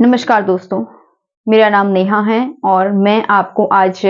नमस्कार दोस्तों, मेरा नाम नेहा है और मैं आपको आज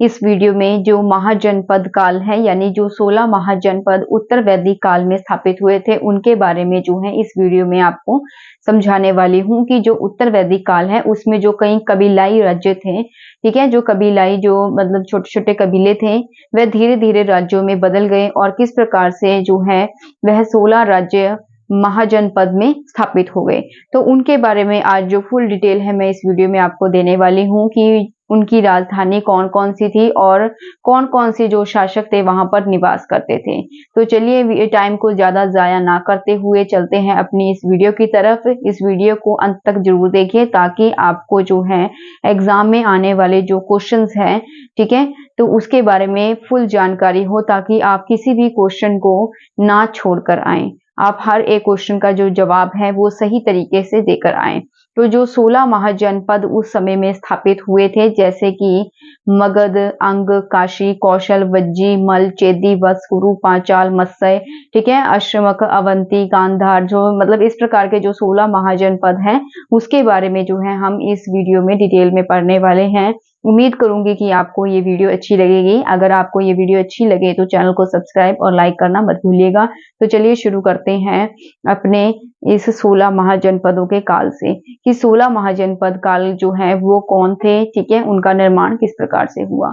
इस वीडियो में जो महाजनपद काल है यानी जो 16 महाजनपद उत्तर वैदिक काल में स्थापित हुए थे उनके बारे में जो है इस वीडियो में आपको समझाने वाली हूँ कि जो उत्तर वैदिक काल है उसमें जो कई कबीलाई राज्य थे, ठीक है, जो कबीलाई जो मतलब छोटे-छोटे कबीले थे वह धीरे-धीरे राज्यों में बदल गए और किस प्रकार से जो है वह 16 राज्य महाजनपद में स्थापित हो गए। तो उनके बारे में आज जो फुल डिटेल है मैं इस वीडियो में आपको देने वाली हूँ कि उनकी राजधानी कौन-कौन सी थी और कौन-कौन से जो शासक थे वहां पर निवास करते थे। तो चलिए टाइम को ज्यादा जाया ना करते हुए चलते हैं अपनी इस वीडियो की तरफ। इस वीडियो को अंत तक जरूर देखिए ताकि आपको जो है एग्जाम में आने वाले जो क्वेश्चंस हैं, ठीक है, तो उसके बारे में फुल जानकारी हो ताकि आप किसी भी क्वेश्चन को ना छोड़कर आए। आप हर एक क्वेश्चन का जो जवाब है वो सही तरीके से देकर आए। तो जो 16 महाजनपद उस समय में स्थापित हुए थे जैसे कि मगध, अंग, काशी, कौशल, वज्जी, मल, चेदी, वत्स, कुरु, पांचाल, मत्स्य, ठीक है, अश्वमक, अवंती, गांधार, जो मतलब इस प्रकार के जो 16 महाजनपद हैं उसके बारे में जो है हम इस वीडियो में डिटेल में पढ़ने वाले हैं। उम्मीद करूंगी कि आपको ये वीडियो अच्छी लगेगी। अगर आपको ये वीडियो अच्छी लगे तो चैनल को सब्सक्राइब और लाइक करना मत भूलिएगा। तो चलिए शुरू करते हैं अपने इस 16 महाजनपदों के काल से कि 16 महाजनपद काल जो है वो कौन थे, ठीक है, उनका निर्माण किस प्रकार से हुआ।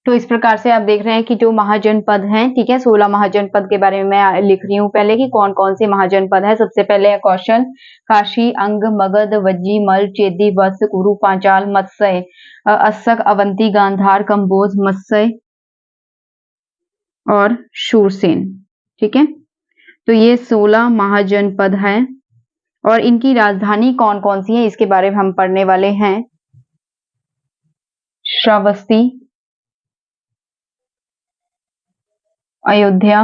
तो इस प्रकार से आप देख रहे हैं कि जो महाजनपद हैं, ठीक है, 16 महाजनपद के बारे में मैं लिख रही हूँ पहले कि कौन कौन से महाजनपद है। सबसे पहले है कौशल, काशी, अंग, मगध, वज्जी, मल, चेदी, वत्स, कुरु, पांचाल, मत्स्य, अस्सक, अवंती, गांधार, कंबोज, मत्स्य और शूरसेन, ठीक है। तो ये 16 महाजनपद हैं और इनकी राजधानी कौन कौन सी है इसके बारे में हम पढ़ने वाले हैं। श्रावस्ती, अयोध्या,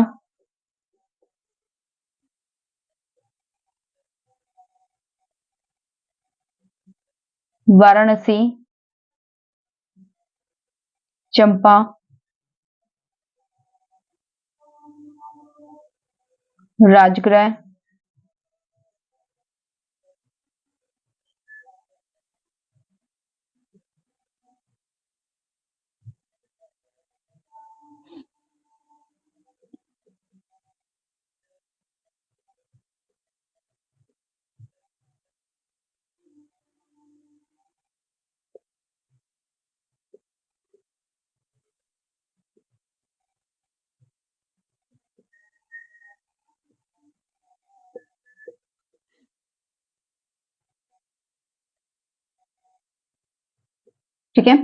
वाराणसी, चंपा, राजगृह, ठीक है।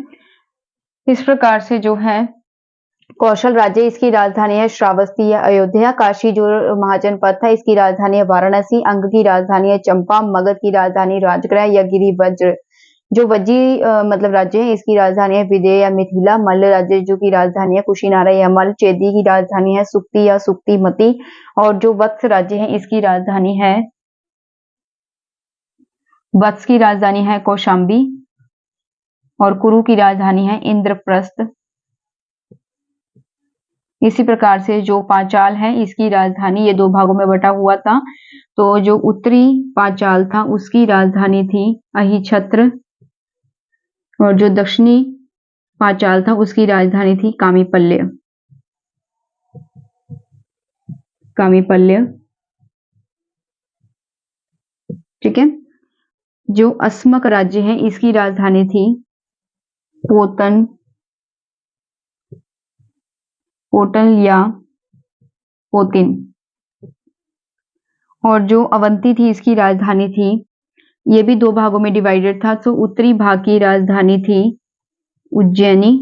इस प्रकार से जो है कौशल राज्य, इसकी राजधानी है श्रावस्ती या अयोध्या। काशी जो महाजनपद था इसकी राजधानी है वाराणसी। अंग की राजधानी है चंपा। मगध की राजधानी राजगृह या गिरिवज्र। जो वज्जी मतलब राज्य है इसकी राजधानी है विदेह या मिथिला। मल्ल राज्य जो की राजधानी है कुशीनारा या मल। चेदी की राजधानी है सुक्ति या सुक्तिमती। और जो वत्स राज्य है इसकी राजधानी है, वत्स की राजधानी है कौशाम्बी और कुरु की राजधानी है इंद्रप्रस्थ। इसी प्रकार से जो पांचाल है इसकी राजधानी, ये दो भागों में बटा हुआ था, तो जो उत्तरी पांचाल था उसकी राजधानी थी अहिछत्र और जो दक्षिणी पांचाल था उसकी राजधानी थी कामीपल्य। ठीक है। जो अस्मक राज्य है इसकी राजधानी थी पोतन या पोतिन। और जो अवंती थी इसकी राजधानी थी, ये भी दो भागों में डिवाइडेड था, तो उत्तरी भाग की राजधानी थी उज्जैनी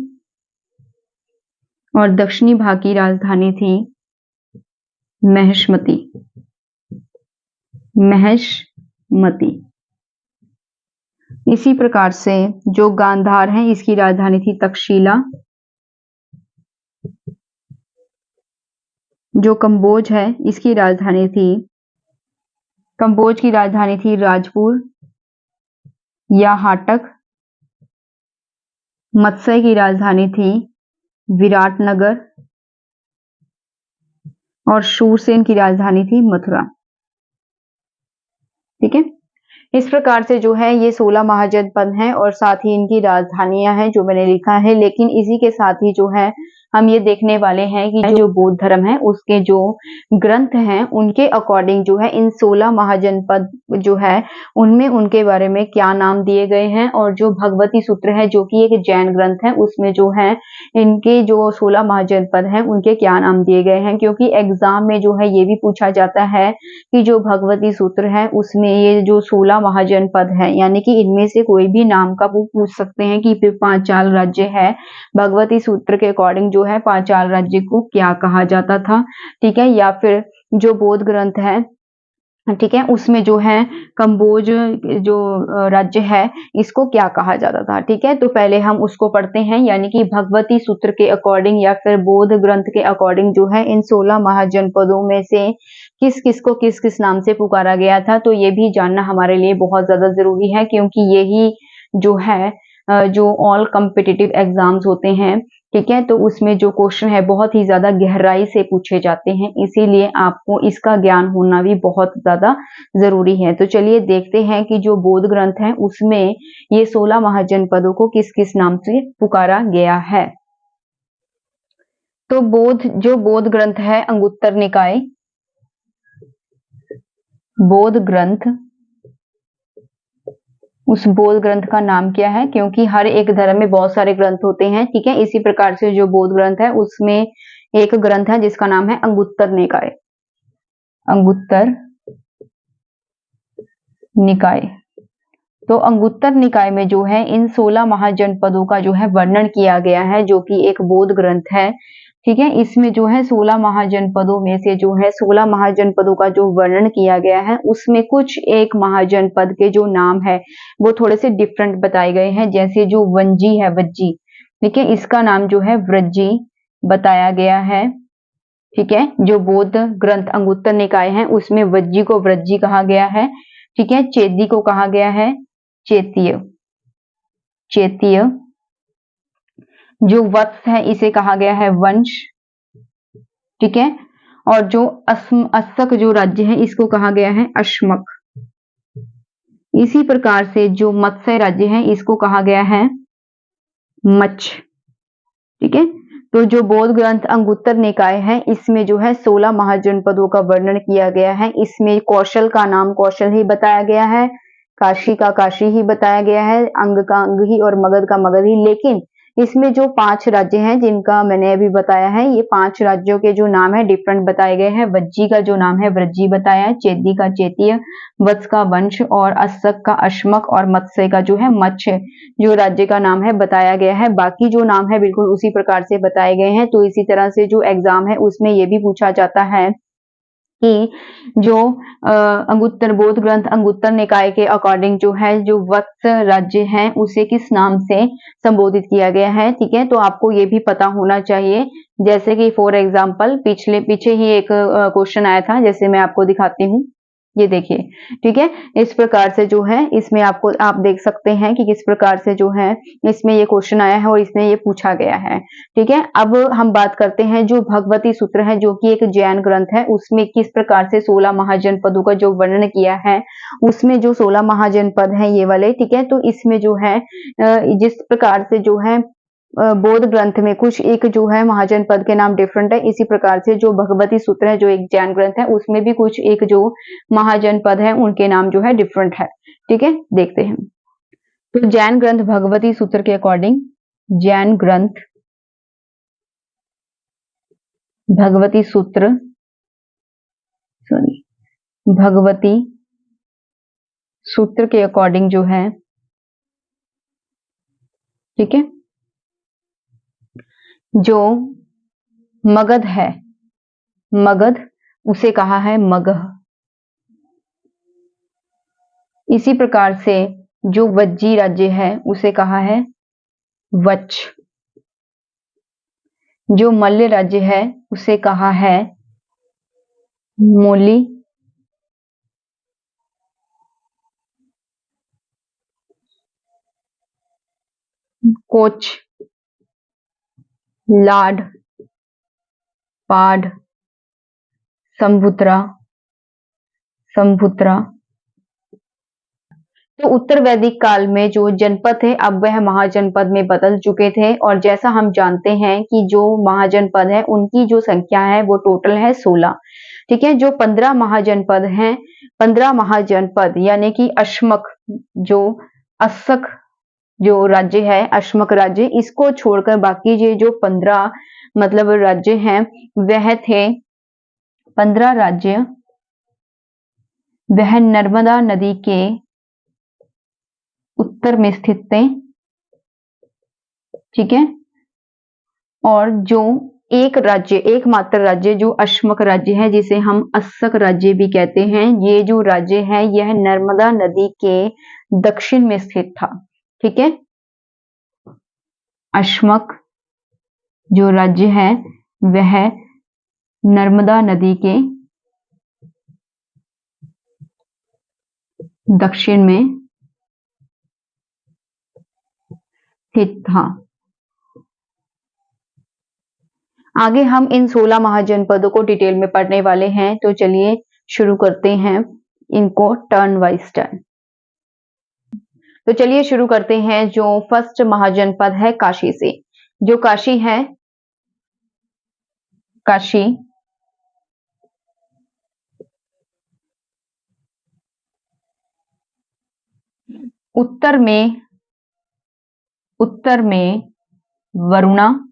और दक्षिणी भाग की राजधानी थी महेशमती। इसी प्रकार से जो गांधार है इसकी राजधानी थी तक्षशिला। जो कंबोज है इसकी राजधानी थी, कंबोज की राजधानी थी राजपुर या हाटक। मत्स्य की राजधानी थी विराटनगर और शूरसेन की राजधानी थी मथुरा। ठीक है। इस प्रकार से जो है ये 16 महाजनपद हैं और साथ ही इनकी राजधानियां हैं जो मैंने लिखा है। लेकिन इसी के साथ ही जो है हम ये देखने वाले हैं कि जो बौद्ध धर्म है उसके जो ग्रंथ हैं उनके अकॉर्डिंग जो है इन 16 महाजनपद जो है उनमें उनके बारे में क्या नाम दिए गए हैं। और जो भगवती सूत्र है जो कि एक जैन ग्रंथ है उसमें जो है इनके जो 16 महाजनपद हैं उनके क्या नाम दिए गए हैं, क्योंकि एग्जाम में जो है ये भी पूछा जाता है कि जो भगवती सूत्र है उसमें ये जो 16 महाजनपद है यानी कि इनमें से कोई भी नाम का वो पूछ सकते हैं कि पांचाल राज्य है, भगवती सूत्र के अकॉर्डिंग जो है पांचाल राज्य को क्या कहा जाता था। ठीक है। या फिर जो बौद्ध ग्रंथ है, ठीक है, उसमें जो है कंबोज जो राज्य है इसको क्या कहा जाता था। ठीक है। तो पहले हम उसको पढ़ते हैं, यानी कि भगवती सूत्र के अकॉर्डिंग या फिर बौद्ध ग्रंथ के अकॉर्डिंग जो है इन 16 महाजनपदों में से किस किस को किस किस नाम से पुकारा गया था। तो ये भी जानना हमारे लिए बहुत ज्यादा जरूरी है, क्योंकि यही जो है जो ऑल कॉम्पिटिटिव एग्जाम्स होते हैं, ठीक है, तो उसमें जो क्वेश्चन है बहुत ही ज्यादा गहराई से पूछे जाते हैं, इसीलिए आपको इसका ज्ञान होना भी बहुत ज्यादा जरूरी है। तो चलिए देखते हैं कि जो बौद्ध ग्रंथ है उसमें ये 16 महाजनपदों को किस किस नाम से पुकारा गया है। तो बौद्ध ग्रंथ है अंगुत्तर निकाय, बौद्ध ग्रंथ, उस बौद्ध ग्रंथ का नाम क्या है, क्योंकि हर एक धर्म में बहुत सारे ग्रंथ होते हैं। ठीक है। इसी प्रकार से जो बौद्ध ग्रंथ है उसमें एक ग्रंथ है जिसका नाम है अंगुत्तर निकाय, अंगुत्तर निकाय। तो अंगुत्तर निकाय में जो है इन 16 महाजनपदों का जो है वर्णन किया गया है, जो कि एक बौद्ध ग्रंथ है। ठीक है। इसमें जो है 16 महाजनपदों में से जो है 16 महाजनपदों का जो वर्णन किया गया है उसमें कुछ एक महाजनपद के जो नाम है वो थोड़े से डिफरेंट बताए गए हैं। जैसे जो वज्जी है, वज्जी, ठीक है, इसका नाम जो है व्रजी बताया गया है। ठीक है। जो बौद्ध ग्रंथ अंगुत्तर निकाय है उसमें वज्जी को व्रजी कहा गया है। ठीक है। चेदी को कहा गया है चेतीय, चेतीय। जो वत्स है इसे कहा गया है वंश। ठीक है। और जो अस्सक जो राज्य है इसको कहा गया है अश्मक। इसी प्रकार से जो मत्स्य राज्य है इसको कहा गया है मच्छ। ठीक है। तो जो बौद्ध ग्रंथ अंगुत्तर निकाय है इसमें जो है 16 महाजनपदों का वर्णन किया गया है। इसमें कौशल का नाम कौशल ही बताया गया है, काशी का काशी ही बताया गया है, अंग का अंग ही और मगध का मगध ही। लेकिन इसमें जो 5 राज्य हैं जिनका मैंने अभी बताया है, ये 5 राज्यों के जो नाम है डिफरेंट बताए गए हैं। वज्जी का जो नाम है व्रजी बताया है, चेदी का चेतीय, वत्स का वंश और अस्सक का अश्मक और मत्स्य का जो है मच्छ जो राज्य का नाम है बताया गया है। बाकी जो नाम है बिल्कुल उसी प्रकार से बताए गए हैं। तो इसी तरह से जो एग्जाम है उसमें ये भी पूछा जाता है कि जो अंगुत्तर बौद्ध ग्रंथ अंगुत्तर निकाय के अकॉर्डिंग जो है जो वत्स राज्य है उसे किस नाम से संबोधित किया गया है। ठीक है। तो आपको ये भी पता होना चाहिए, जैसे कि फॉर एग्जांपल पीछे ही एक क्वेश्चन आया था, जैसे मैं आपको दिखाती हूँ। ये देखिए, ठीक है। इस प्रकार से जो है इसमें आपको आप देख सकते हैं कि किस प्रकार से जो है इसमें ये क्वेश्चन आया है और इसमें ये पूछा गया है, ठीक है। अब हम बात करते हैं जो भगवती सूत्र है, जो कि एक जैन ग्रंथ है, उसमें किस प्रकार से 16 महाजनपदों का जो वर्णन किया है, उसमें जो 16 महाजनपद है ये वाले, ठीक है। तो इसमें जो है जिस प्रकार से जो है बौद्ध ग्रंथ में कुछ एक जो है महाजनपद के नाम डिफरेंट है, इसी प्रकार से जो भगवती सूत्र है जो एक जैन ग्रंथ है उसमें भी कुछ एक जो महाजनपद है उनके नाम जो है डिफरेंट है, ठीक है। देखते हैं तो जैन ग्रंथ भगवती सूत्र के अकॉर्डिंग, जैन ग्रंथ भगवती सूत्र, सॉरी, भगवती सूत्र के अकॉर्डिंग जो है, ठीक है, जो मगध है, मगध उसे कहा है मगह। इसी प्रकार से जो वज्जी राज्य है उसे कहा है वच्छ। जो मल्ल राज्य है उसे कहा है मोली। कोच, लाड, पाड, संभुत्रा, संभुत्रा। तो उत्तर वैदिक काल में जो जनपद थे अब वह महाजनपद में बदल चुके थे, और जैसा हम जानते हैं कि जो महाजनपद है उनकी जो संख्या है वो टोटल है 16, ठीक है। जो 15 महाजनपद हैं, 15 महाजनपद यानी कि अश्मक, जो अस्सक जो राज्य है, अश्मक राज्य, इसको छोड़कर बाकी ये जो 15 मतलब राज्य हैं वह थे 15 राज्य, वह नर्मदा नदी के उत्तर में स्थित थे, ठीक है। और जो एक राज्य, एकमात्र राज्य जो अश्मक राज्य है, जिसे हम अस्सक राज्य भी कहते हैं, ये जो राज्य है यह नर्मदा नदी के दक्षिण में स्थित था, ठीक है। अश्मक जो राज्य है वह नर्मदा नदी के दक्षिण में स्थित था। आगे हम इन 16 महाजनपदों को डिटेल में पढ़ने वाले हैं, तो चलिए शुरू करते हैं इनको टर्न वाइज टर्न। तो चलिए शुरू करते हैं जो फर्स्ट महाजनपद है काशी से। जो काशी है, काशी उत्तर में वरुणा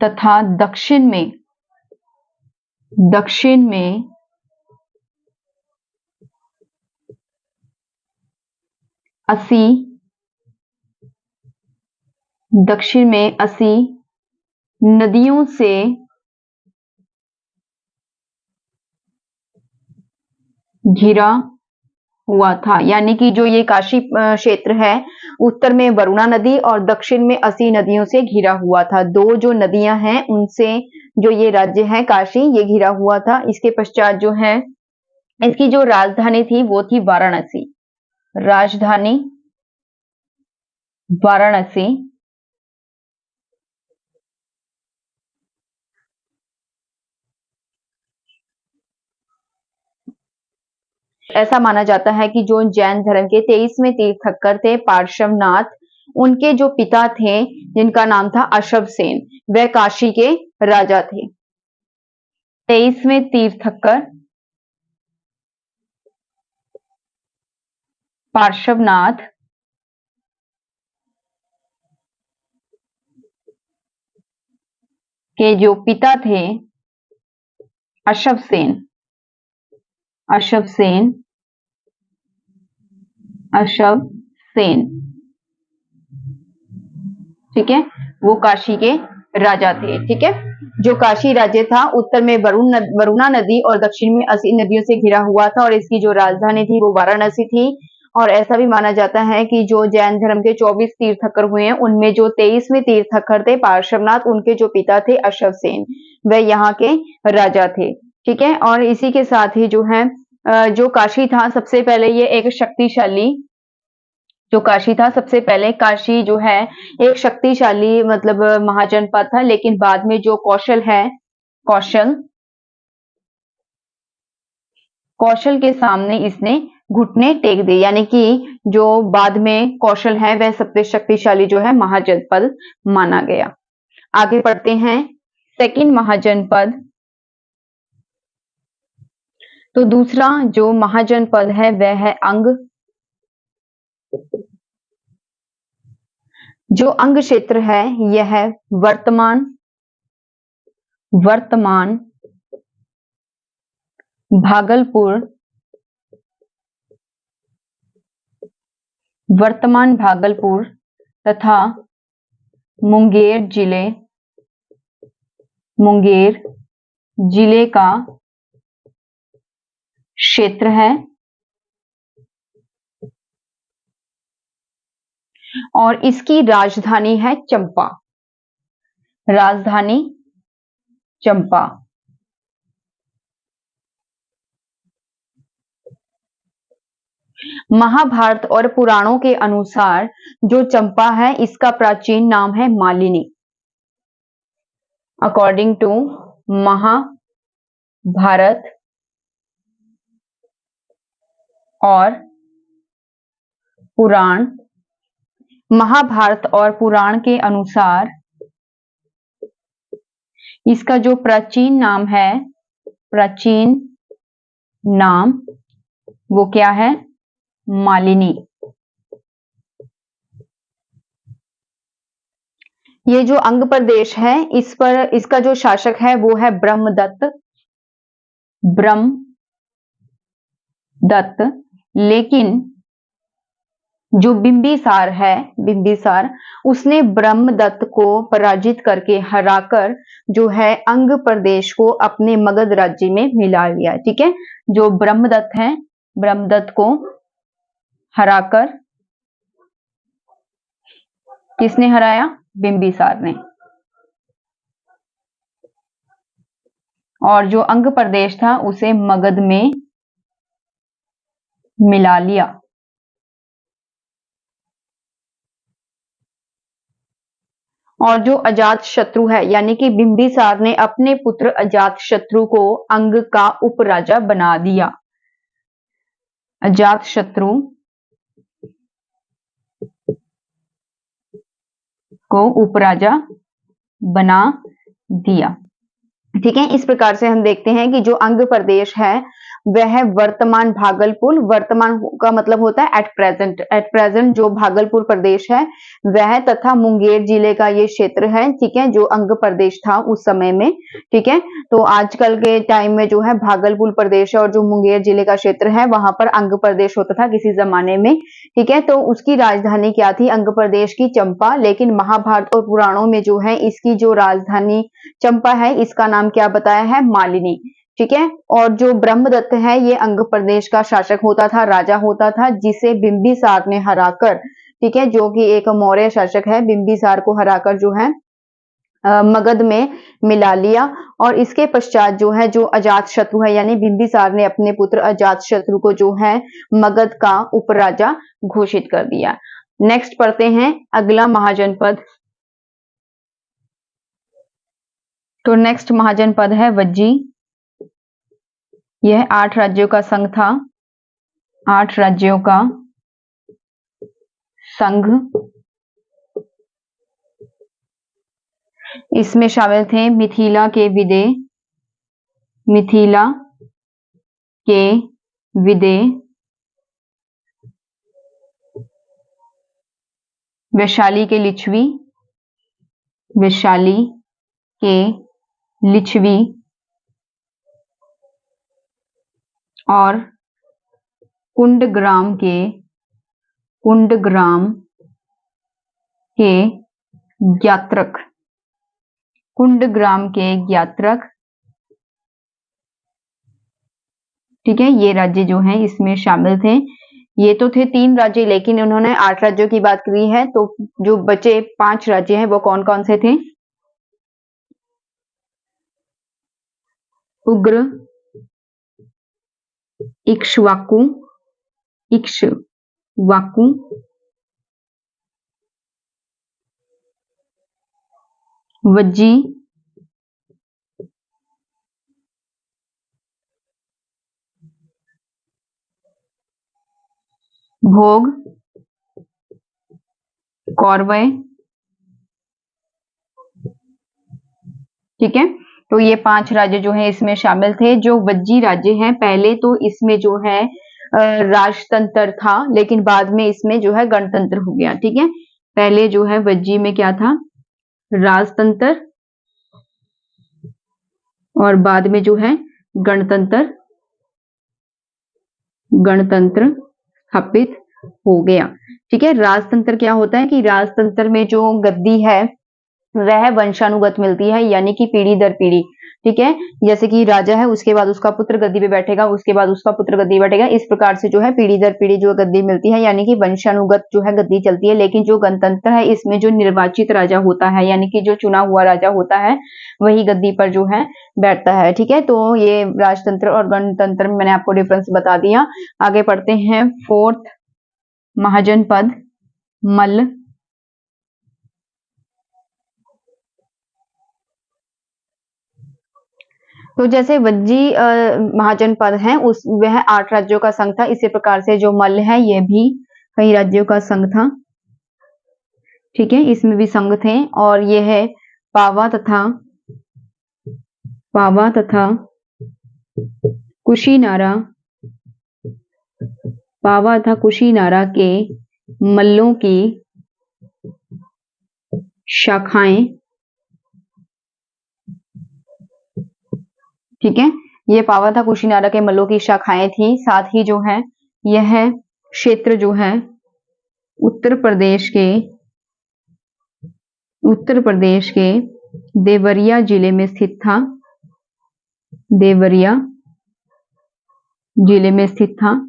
तथा दक्षिण में असी, दक्षिण में असी नदियों से घिरा हुआ था। यानी कि जो ये काशी क्षेत्र है, उत्तर में वरुणा नदी और दक्षिण में असी नदियों से घिरा हुआ था। दो जो नदियां हैं उनसे जो ये राज्य है काशी, ये घिरा हुआ था। इसके पश्चात जो है इसकी जो राजधानी थी वो थी वाराणसी, राजधानी वाराणसी। ऐसा माना जाता है कि जो जैन धर्म के 23वें तीर्थंकर थे पार्श्वनाथ, उनके जो पिता थे जिनका नाम था अशवसेन, वह काशी के राजा थे। 23वें तीर्थंकर पार्श्वनाथ के जो पिता थे अशवसेन, अशवसेन, अशवसेन, ठीक है, वो काशी के राजा थे, ठीक है। जो काशी राज्य था उत्तर में वरुणा नदी और दक्षिण में असी नदियों से घिरा हुआ था, और इसकी जो राजधानी थी वो वाराणसी थी। और ऐसा भी माना जाता है कि जो जैन धर्म के 24 तीर्थंकर हुए हैं उनमें जो 23वें तीर्थंकर थे पार्श्वनाथ, उनके जो पिता थे अशवसेन, वह यहाँ के राजा थे, ठीक है। और इसी के साथ ही जो है जो काशी था सबसे पहले ये एक शक्तिशाली, जो काशी था सबसे पहले काशी जो है एक शक्तिशाली मतलब महाजनपद था, लेकिन बाद में जो कौशल है, कौशल कौशल के सामने इसने घुटने टेक दिए, यानी कि जो बाद में कौशल है वह सबसे शक्तिशाली जो है महाजनपद माना गया। आगे बढ़ते हैं। सेकंड महाजनपद, तो दूसरा जो महाजनपद है वह है अंग। जो अंग क्षेत्र है यह है वर्तमान भागलपुर, वर्तमान भागलपुर तथा मुंगेर जिले का क्षेत्र है और इसकी राजधानी है चंपा। राजधानी चंपा। महाभारत और पुराणों के अनुसार जो चंपा है इसका प्राचीन नाम है मालिनी। अकॉर्डिंग टू महाभारत और पुराण, महाभारत और पुराण के अनुसार इसका जो प्राचीन नाम है, प्राचीन नाम वो क्या है? मालिनी। ये जो अंग प्रदेश है इस पर इसका जो शासक है वो है ब्रह्मदत्त, लेकिन जो बिंबिसार है, बिंबिसार उसने ब्रह्मदत्त को पराजित करके हराकर जो है अंग प्रदेश को अपने मगध राज्य में मिला लिया। ठीक है, जो ब्रह्मदत्त है, ब्रह्मदत्त को हराकर किसने हराया? बिंबिसार ने। और जो अंग प्रदेश था उसे मगध में मिला लिया। और जो अजात शत्रु है, यानी कि बिंबिसार ने अपने पुत्र अजात शत्रु को अंग का उपराजा बना दिया। अजात शत्रु को उपराजा बना दिया। ठीक है, इस प्रकार से हम देखते हैं कि जो अंग प्रदेश है वह वर्तमान भागलपुर, वर्तमान का मतलब होता है एट प्रेजेंट, एट प्रेजेंट जो भागलपुर प्रदेश है वह, तथा मुंगेर जिले का ये क्षेत्र है। ठीक है, जो अंग प्रदेश था उस समय में। ठीक है, तो आजकल के टाइम में जो है भागलपुर प्रदेश और जो मुंगेर जिले का क्षेत्र है वहां पर अंग प्रदेश होता था किसी जमाने में। ठीक है, तो उसकी राजधानी क्या थी? अंग प्रदेश की चंपा। लेकिन महाभारत और पुराणों में जो है इसकी जो राजधानी चंपा है इसका नाम क्या बताया है? मालिनी। ठीक है, और जो ब्रह्मदत्त है ये अंग प्रदेश का शासक होता था, राजा होता था, जिसे बिंबिसार ने हराकर, ठीक है, जो कि एक मौर्य शासक है, बिंबिसार को हराकर जो है मगध में मिला लिया। और इसके पश्चात जो है जो अजात शत्रु है, यानी बिंबिसार ने अपने पुत्र अजात शत्रु को जो है मगध का उपराजा घोषित कर दिया। नेक्स्ट पढ़ते हैं अगला महाजनपद। तो नेक्स्ट महाजनपद है वज्जी। यह 8 राज्यों का संघ था, 8 राज्यों का संघ। इसमें शामिल थे मिथिला के विदेह, मिथिला के विदेह, वैशाली के लिच्छवी, वैशाली के लिच्छवी, और कुंडग्राम के ज्ञात्रक, कुंडग्राम के ज्ञात्रक। ठीक है, ये राज्य जो हैं इसमें शामिल थे। ये तो थे 3 राज्य, लेकिन उन्होंने 8 राज्यों की बात करी है, तो जो बचे 5 राज्य हैं वो कौन कौन से थे? उग्र, इक्ष्वाकु, इक्ष्वाकु, वज्जी, भोग, कौरवय। ठीक है, तो ये 5 राज्य जो है इसमें शामिल थे। जो वज्जी राज्य है, पहले तो इसमें जो है राजतंत्र था, लेकिन बाद में इसमें जो है गणतंत्र हो गया। ठीक है, पहले जो है वज्जी में क्या था, राजतंत्र, और बाद में जो है गणतंत्र स्थापित हो गया। ठीक है, राजतंत्र क्या होता है कि राजतंत्र में जो गद्दी है वह वंशानुगत मिलती है, यानी कि पीढ़ी दर पीढ़ी। ठीक है, जैसे कि राजा है, उसके बाद उसका पुत्र गद्दी पे बैठेगा, उसके बाद उसका पुत्र गद्दी पे बैठेगा, इस प्रकार से जो है पीढ़ी दर पीढ़ी जो गद्दी मिलती है, यानी कि वंशानुगत जो है गद्दी चलती है। लेकिन जो गणतंत्र है, इसमें जो निर्वाचित राजा होता है, यानी कि जो चुना हुआ राजा होता है, वही गद्दी पर जो है बैठता है। ठीक है, तो ये राजतंत्र और गणतंत्र में मैंने आपको डिफरेंस बता दिया। आगे पढ़ते हैं। 4th महाजनपद मल्ल। तो जैसे वज्जी महाजनपद है, उस वह 8 राज्यों का संघ था। इसी प्रकार से जो मल्ल है, ये भी कई राज्यों का संघ था। ठीक है, इसमें भी संघ थे, और ये है पावा तथा कुशीनारा, पावा तथा कुशीनारा के मल्लों की शाखाएं। ठीक है, ये पावा था कुशीनारा के मल्लों की शाखाएं थी। साथ ही जो है यह क्षेत्र जो है उत्तर प्रदेश के देवरिया जिले में स्थित था। देवरिया जिले में स्थित था।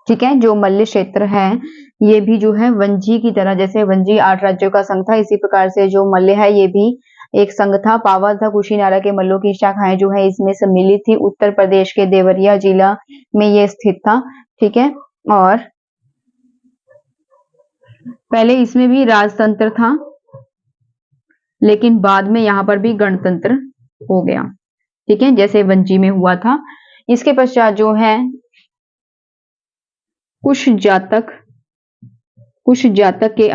ठीक है, जो मल्ल क्षेत्र है ये भी जो है वंजी की तरह, जैसे वंजी 8 राज्यों का संघ था, इसी प्रकार से जो मल्ल है ये भी एक संघ था। पावा तथा कुशीनारा के मल्लों की शाखाएं जो है इसमें सम्मिलित थी। उत्तर प्रदेश के देवरिया जिला में ये स्थित था। ठीक है, और पहले इसमें भी राजतंत्र था, लेकिन बाद में यहां पर भी गणतंत्र हो गया। ठीक है, जैसे वंजी में हुआ था। इसके पश्चात जो है कुछ जातक के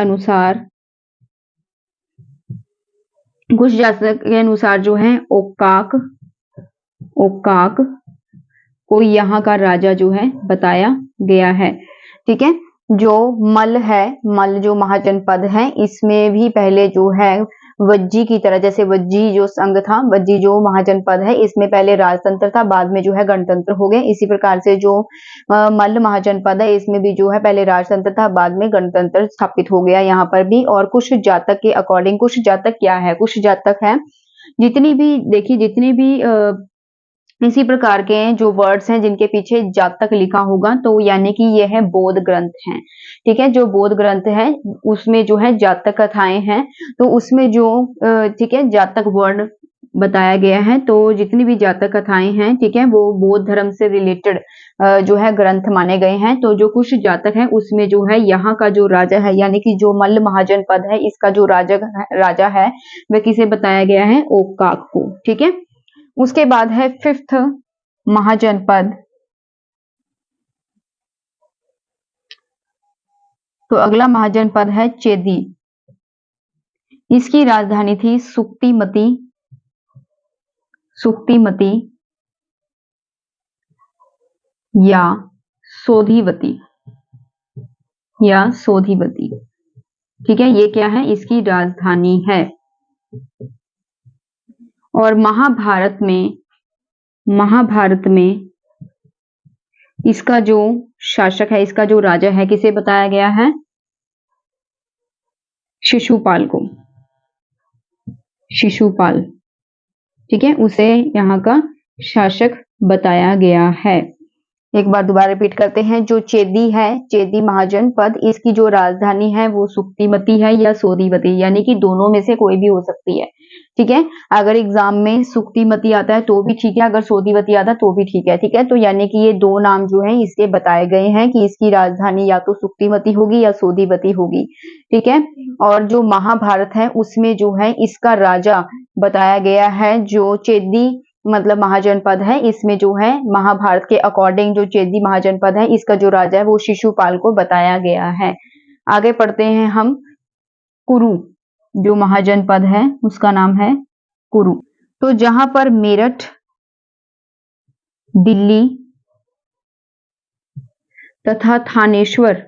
अनुसार जो है ओक्काक को यहाँ का राजा जो है बताया गया है। ठीक है, जो मल्ल है, मल्ल जो महाजनपद है, इसमें भी पहले जो है वज्जी की तरह, जैसे वज्जी जो संघ था, वज्जी जो महाजनपद है, इसमें पहले राजतंत्र था, बाद में जो है गणतंत्र हो गए। इसी प्रकार से जो मल्ल महाजनपद है, इसमें भी जो है पहले राजतंत्र था, बाद में गणतंत्र स्थापित हो गया यहाँ पर भी। और कुछ जातक के अकॉर्डिंग, कुछ जातक क्या है, कुछ जातक है, जितनी भी इसी प्रकार के जो वर्ड्स हैं जिनके पीछे जातक लिखा होगा, तो यानी कि यह है बौद्ध ग्रंथ हैं। ठीक है, जो बौद्ध ग्रंथ है उसमें जो है जातक कथाएं हैं, तो उसमें जो ठीक है जातक वर्ड बताया गया है। तो जितनी भी जातक कथाएं हैं, ठीक है, वो बौद्ध धर्म से रिलेटेड जो है ग्रंथ माने गए हैं। तो जो कुछ जातक है उसमें जो है यहाँ का जो राजा है, यानी कि जो मल्ल महाजनपद है, इसका जो राजा है वह किसे बताया गया है, ओक्काक को। ठीक है, उसके बाद है 5th महाजनपद। तो अगला महाजनपद है चेदी। इसकी राजधानी थी सुक्तिमती या सोधिवती। ठीक है, ये क्या है, इसकी राजधानी है। और महाभारत में इसका जो शासक है, इसका जो राजा है, किसे बताया गया है, शिशुपाल को। शिशुपाल, ठीक है, उसे यहाँ का शासक बताया गया है। एक बार दोबारा रिपीट करते हैं। जो चेदी है, चेदी महाजनपद, इसकी जो राजधानी है वो सुक्तिमती है या सोधिवती, यानी कि दोनों में से कोई भी हो सकती है। ठीक है। अगर एग्जाम में सुक्तिमती आता है तो भी ठीक है, अगर सोदीवती आता है तो भी ठीक है। ठीक है, तो यानी कि ये दो नाम जो है इसके बताए गए हैं कि इसकी राजधानी या तो सुक्तिमती होगी या सोदीवती होगी। ठीक है, और जो महाभारत है उसमें जो है इसका राजा बताया गया है, जो चेदी मतलब महाजनपद है, इसमें जो है महाभारत के अकॉर्डिंग जो चेदी महाजनपद है इसका जो राजा है वो शिशुपाल को बताया गया है। आगे पढ़ते हैं हम। कुरु जो महाजनपद है उसका नाम है कुरु। तो जहां पर मेरठ, दिल्ली तथा थानेश्वर,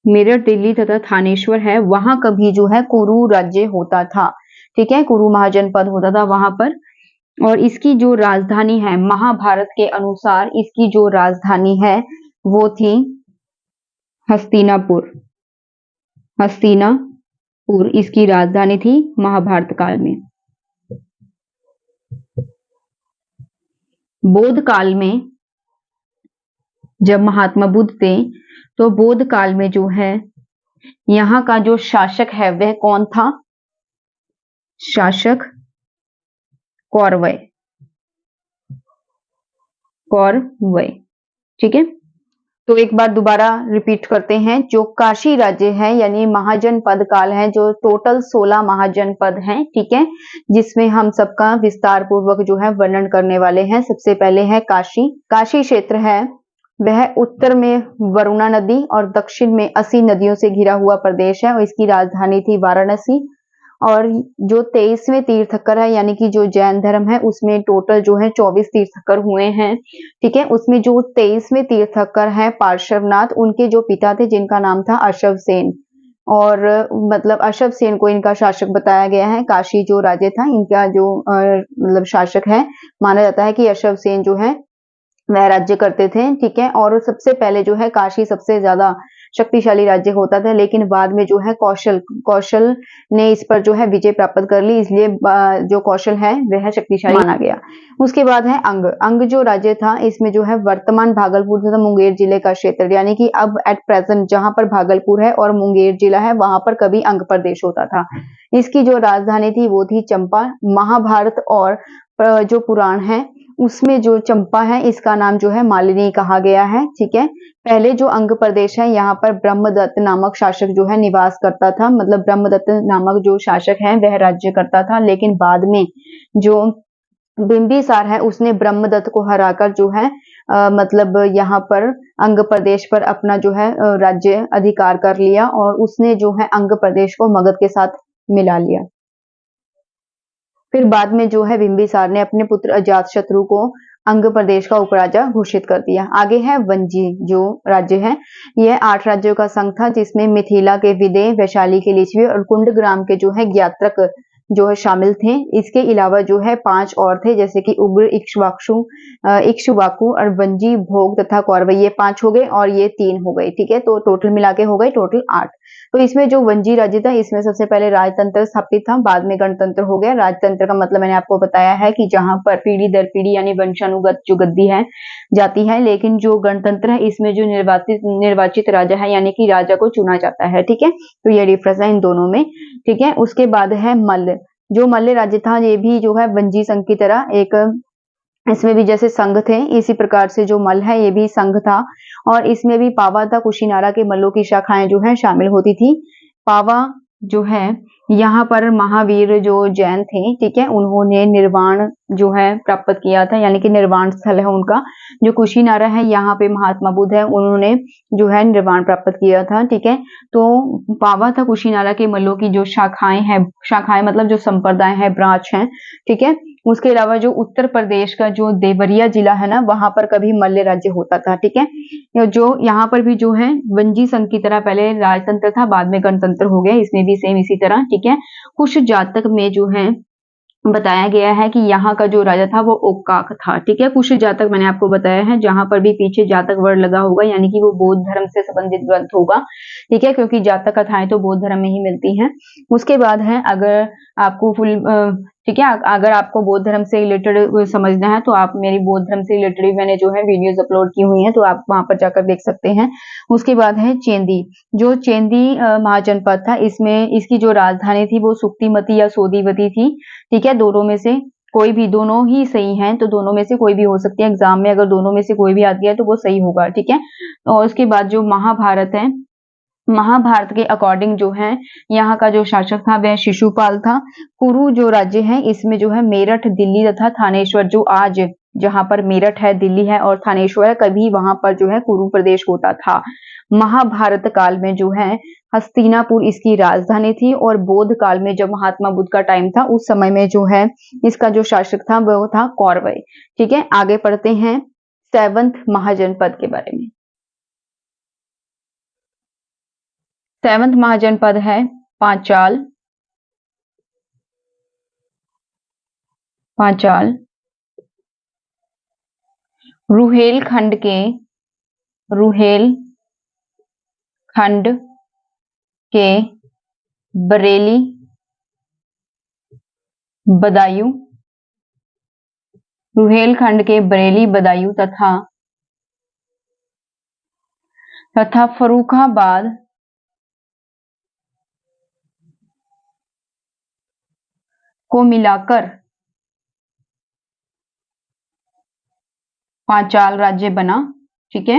मेरठ, दिल्ली तथा थानेश्वर है, वहां कभी जो है कुरु राज्य होता था। ठीक है, कुरु महाजनपद होता था वहां पर। और इसकी जो राजधानी है महाभारत के अनुसार इसकी जो राजधानी है वो थी हस्तिनापुर। हस्तिनापुर इसकी राजधानी थी महाभारत काल में। बौद्ध काल में जब महात्मा बुद्ध थे तो बौद्ध काल में जो है यहाँ का जो शासक है वह कौन था? शासक कौरवय। कौरवय। ठीक है, तो एक बार दोबारा रिपीट करते हैं। जो काशी राज्य है यानी महाजनपद काल है, जो टोटल 16 महाजनपद हैं। ठीक है, जिसमें हम सबका विस्तार पूर्वक जो है वर्णन करने वाले हैं। सबसे पहले है काशी। काशी क्षेत्र है वह उत्तर में वरुणा नदी और दक्षिण में 80 नदियों से घिरा हुआ प्रदेश है और इसकी राजधानी थी वाराणसी। और जो 23वें तीर्थंकर है यानी कि जो जैन धर्म है उसमें टोटल जो है 24 तीर्थंकर हुए हैं। ठीक है, उसमें जो 23वें तीर्थंकर है पार्श्वनाथ, उनके जो पिता थे जिनका नाम था अशव सेन, और मतलब अशव सेन को इनका शासक बताया गया है। काशी जो राज्य था इनका जो मतलब शासक है, माना जाता है कि अशव सेन जो है वह राज्य करते थे। ठीक है, और सबसे पहले जो है काशी सबसे ज्यादा शक्तिशाली राज्य होता था, लेकिन बाद में जो है कौशल ने इस पर जो है विजय प्राप्त कर ली, इसलिए जो कौशल है वह शक्तिशाली माना गया। उसके बाद है अंग। अंग जो राज्य था इसमें जो है वर्तमान भागलपुर तथा मुंगेर जिले का क्षेत्र, यानी कि अब एट प्रेजेंट जहां पर भागलपुर है और मुंगेर जिला है वहां पर कभी अंग प्रदेश होता था। इसकी जो राजधानी थी वो थी चंपा। महाभारत और जो पुराण है उसमें जो चंपा है इसका नाम जो है मालिनी कहा गया है। ठीक है, पहले जो अंग प्रदेश है यहाँ पर ब्रह्मदत्त नामक शासक जो है निवास करता था, मतलब ब्रह्मदत्त नामक जो शासक है वह राज्य करता था, लेकिन बाद में जो बिंबिसार है उसने ब्रह्मदत्त को हराकर जो है मतलब यहाँ पर अंग प्रदेश पर अपना जो है राज्य अधिकार कर लिया और उसने जो है अंग प्रदेश को मगध के साथ मिला लिया। फिर बाद में जो है बिंबिसार ने अपने पुत्र अजातशत्रु को अंग प्रदेश का उपराजा घोषित कर दिया। आगे है वंजी जो राज्य है, यह 8 राज्यों का संघ था जिसमें मिथिला के विदेह, वैशाली के लिच्छवी और कुंडग्राम के जो है ज्ञात्रक जो है शामिल थे। इसके अलावा जो है 5 और थे जैसे कि उग्र, इक्ष्वाकु और वंजी, भोग तथा कौरव। ये 5 हो गए और ये 3 हो गए। ठीक है, तो टोटल मिला के हो गए टोटल 8। तो इसमें जो वंजी राज्य था इसमें सबसे पहले राजतंत्र स्थापित था, बाद में गणतंत्र हो गया। राजतंत्र का मतलब मैंने आपको बताया है कि जहां पर पीढ़ी दर पीढ़ी यानी वंशानुगत जो गद्दी है जाती है, लेकिन जो गणतंत्र है इसमें जो निर्वाचित राजा है यानी कि राजा को चुना जाता है। ठीक है, तो ये डिफरेंस है इन दोनों में। ठीक है, उसके बाद है मल्ल। जो मल्ल राज्य था ये भी जो है वंजी संघ की तरह एक, इसमें भी जैसे संघ थे इसी प्रकार से जो मल्ल है ये भी संघ था और इसमें भी पावा था कुशीनारा के मल्लों की शाखाएं जो है शामिल होती थी। पावा जो है यहाँ पर महावीर जो जैन थे, ठीक है, उन्होंने निर्वाण जो है प्राप्त किया था, यानी कि निर्वाण स्थल है उनका। जो कुशीनारा है यहाँ पे महात्मा बुद्ध है, उन्होंने जो है निर्वाण प्राप्त किया था। ठीक है, तो पावा था कुशीनारा के मल्लों की जो शाखाएं हैं, शाखाएं मतलब जो संप्रदाय है, ब्रांच है। ठीक है, उसके अलावा जो उत्तर प्रदेश का जो देवरिया जिला है ना वहां पर कभी मल्ल राज्य होता था। ठीक है, जो यहाँ पर भी जो है वंजी संघ की तरह पहले राजतंत्र था, बाद में गणतंत्र हो गया, इसमें भी सेम इसी तरह। ठीक है, कुछ जातक में जो है बताया गया है कि यहाँ का जो राजा था वो ओक्काक था। ठीक है, कुछ जातक मैंने आपको बताया है, जहां पर भी पीछे जातक वर्ड लगा होगा यानी कि वो बौद्ध धर्म से संबंधित ग्रंथ होगा। ठीक है, क्योंकि जातक कथाएं तो बौद्ध धर्म में ही मिलती हैं। उसके बाद है, अगर आपको फुल ठीक है। अगर आपको बौद्ध धर्म से रिलेटेड समझना है तो आप मेरी बौद्ध धर्म से रिलेटेड मैंने जो है वीडियोस अपलोड की हुई हैं, तो आप वहां पर जाकर देख सकते हैं। उसके बाद है चेंदी। जो चेंदी महाजनपद था, इसमें इसकी जो राजधानी थी वो सुक्तिमती या सोदीवती थी। ठीक है, दोनों में से कोई भी, दोनों ही सही हैं, तो दोनों में से कोई भी हो सकती है। एग्जाम में अगर दोनों में से कोई भी आती है तो वो सही होगा। ठीक है, और उसके बाद जो महाभारत है, महाभारत के अकॉर्डिंग जो है यहाँ का जो शासक था वह शिशुपाल था। कुरु जो राज्य है इसमें जो है मेरठ, दिल्ली तथा थानेश्वर, जो आज जहां पर मेरठ है, दिल्ली है और थानेश्वर है, कभी वहां पर जो है कुरु प्रदेश होता था। महाभारत काल में जो है हस्तिनापुर इसकी राजधानी थी, और बौद्ध काल में जब महात्मा बुद्ध का टाइम था उस समय में जो है इसका जो शासक था वो था कौरवय। ठीक है, आगे पढ़ते हैं 7th महाजनपद के बारे में। 7th महाजनपद है पांचाल। पांचाल रुहेलखंड के, रुहेलखंड के बरेली, बदायूं, रुहेलखंड के बरेली, बदायूं तथा फर्रुखाबाद को मिलाकर पांचाल राज्य बना। ठीक है,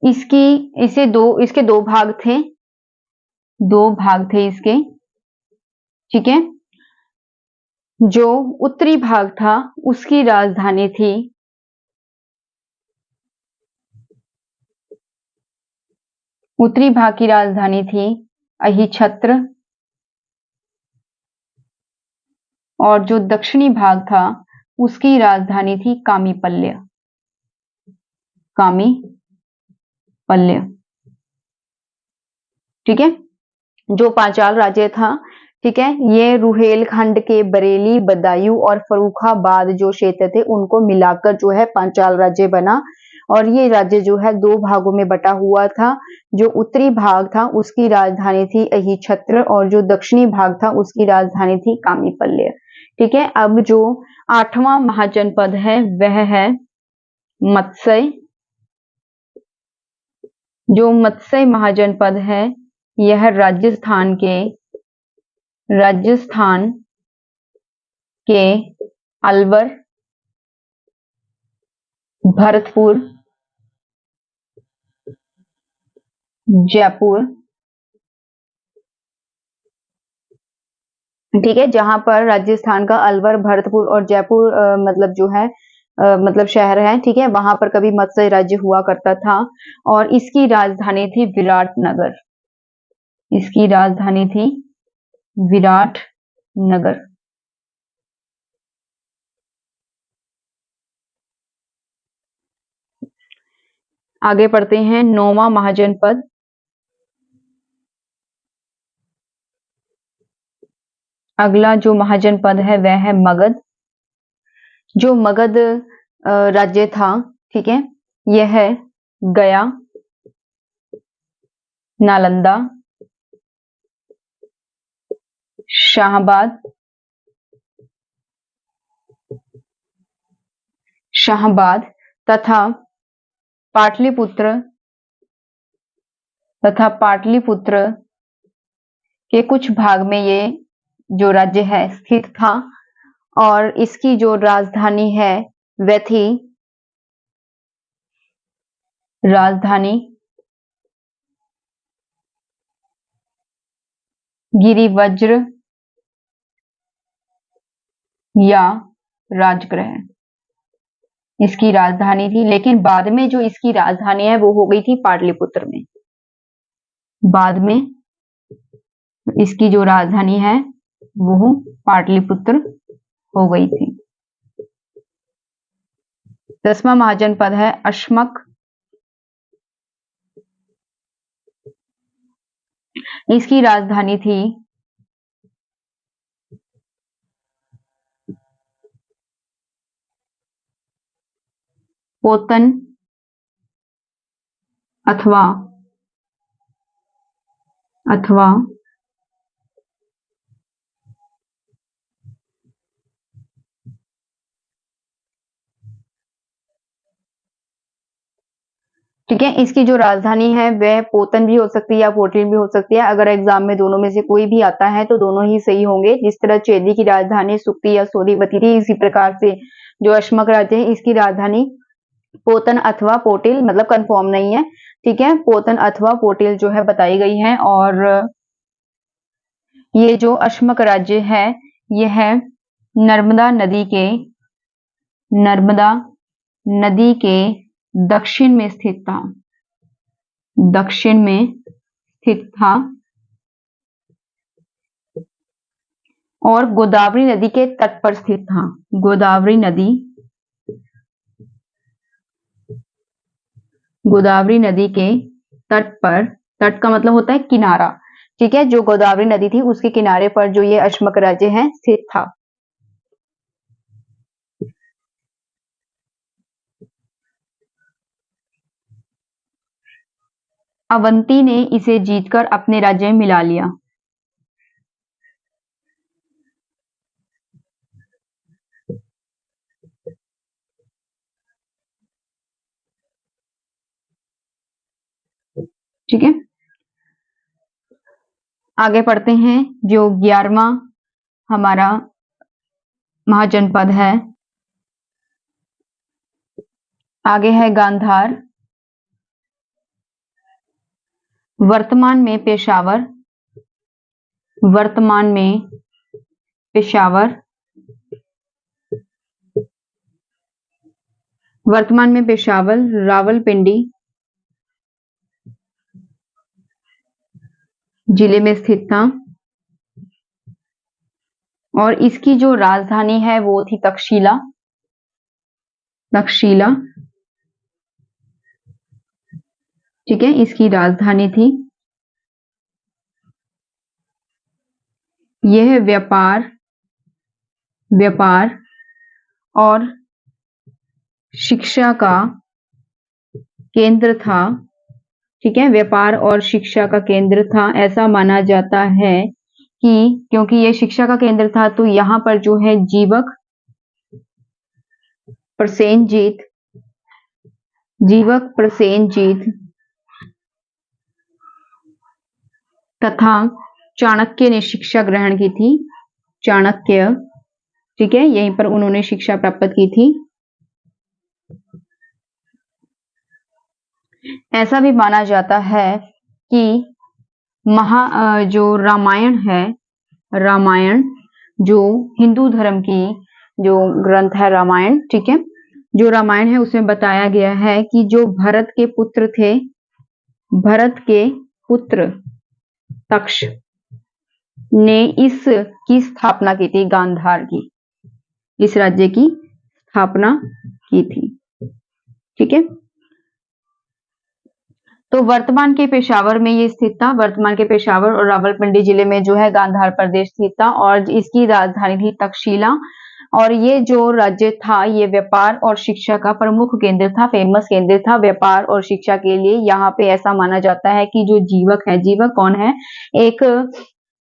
इसके दो भाग थे, इसके। ठीक है, जो उत्तरी भाग था उसकी राजधानी थी, उत्तरी भाग की राजधानी थी अहिछत्र, और जो दक्षिणी भाग था उसकी राजधानी थी कामीपल्य, कामीपल्य। ठीक है, जो पांचाल राज्य था, ठीक है, ये रुहेलखंड के बरेली, बदायूं और फर्रुखाबाद जो क्षेत्र थे उनको मिलाकर जो है पांचाल राज्य बना। और ये राज्य जो है दो भागों में बटा हुआ था। जो उत्तरी भाग था उसकी राजधानी थी अहिछत्र, और जो दक्षिणी भाग था उसकी राजधानी थी कामीपल्य। ठीक है, अब जो 8वां महाजनपद है वह है मत्स्य। जो मत्स्य महाजनपद है यह राजस्थान के अलवर, भरतपुर, जयपुर, ठीक है, जहां पर राजस्थान का अलवर, भरतपुर और जयपुर मतलब जो है मतलब शहर है। ठीक है, वहां पर कभी मत्स्य राज्य हुआ करता था, और इसकी राजधानी थी विराटनगर। इसकी राजधानी थी विराटनगर। आगे पढ़ते हैं 9वां महाजनपद। अगला जो महाजनपद है वह है मगध। जो मगध राज्य था, ठीक है, यह है गया, नालंदा, शाहबाद तथा पाटलिपुत्र के कुछ भाग में ये जो राज्य है स्थित था। और इसकी जो राजधानी है वह थी राजधानी गिरिवज्र या राजगृह, इसकी राजधानी थी। लेकिन बाद में जो इसकी राजधानी है वो हो गई थी पाटलिपुत्र में। बाद में इसकी जो राजधानी है वो पाटलिपुत्र हो गई थी। 10वां महाजनपद है अश्मक। इसकी राजधानी थी पोतन अथवा ठीक है। इसकी जो राजधानी है वह पोतन भी हो सकती है या पोटिल भी हो सकती है। अगर एग्जाम में दोनों में से कोई भी आता है तो दोनों ही सही होंगे। जिस तरह चेदी की राजधानी सुक्ति या सोदीपति थी, इसी प्रकार से जो अश्मक राज्य है इसकी राजधानी पोतन अथवा पोटिल, मतलब कंफर्म नहीं है, ठीक है, पोतन अथवा पोटिल जो है बताई गई है। और ये जो अश्मक राज्य है यह नर्मदा नदी के दक्षिण में स्थित था, और गोदावरी नदी के तट पर स्थित था। गोदावरी नदी के तट पर, तट का मतलब होता है किनारा, ठीक है, जो गोदावरी नदी थी उसके किनारे पर जो ये अश्मक राज्य है स्थित था। अवंती ने इसे जीतकर अपने राज्य में मिला लिया। ठीक है, आगे पढ़ते हैं। जो 11वां हमारा महाजनपद है, आगे है गांधार। वर्तमान में पेशावर रावलपिंडी जिले में स्थित था, और इसकी जो राजधानी है वो थी तक्षशिला। ठीक है, इसकी राजधानी थी। यह व्यापार और शिक्षा का केंद्र था। ठीक है, व्यापार और शिक्षा का केंद्र था। ऐसा माना जाता है कि क्योंकि यह शिक्षा का केंद्र था तो यहाँ पर जो है जीवक प्रसेनजीत तथा चाणक्य ने शिक्षा ग्रहण की थी। चाणक्य, ठीक है, यहीं पर उन्होंने शिक्षा प्राप्त की थी। ऐसा भी माना जाता है कि जो रामायण है, जो हिंदू धर्म की जो ग्रंथ है रामायण, ठीक है, जो रामायण है उसमें बताया गया है कि जो भरत के पुत्र तक्ष ने इसकी स्थापना की थी, गांधार की, इस राज्य की स्थापना की थी। ठीक है, तो वर्तमान के पेशावर में ये स्थित था। वर्तमान के पेशावर और रावलपिंडी जिले में जो है गांधार प्रदेश स्थित था, और इसकी राजधानी थी तक्षशिला। और ये जो राज्य था ये व्यापार और शिक्षा का प्रमुख केंद्र था, फेमस केंद्र था व्यापार और शिक्षा के लिए। यहाँ पे ऐसा माना जाता है कि जो जीवक है, जीवक कौन है,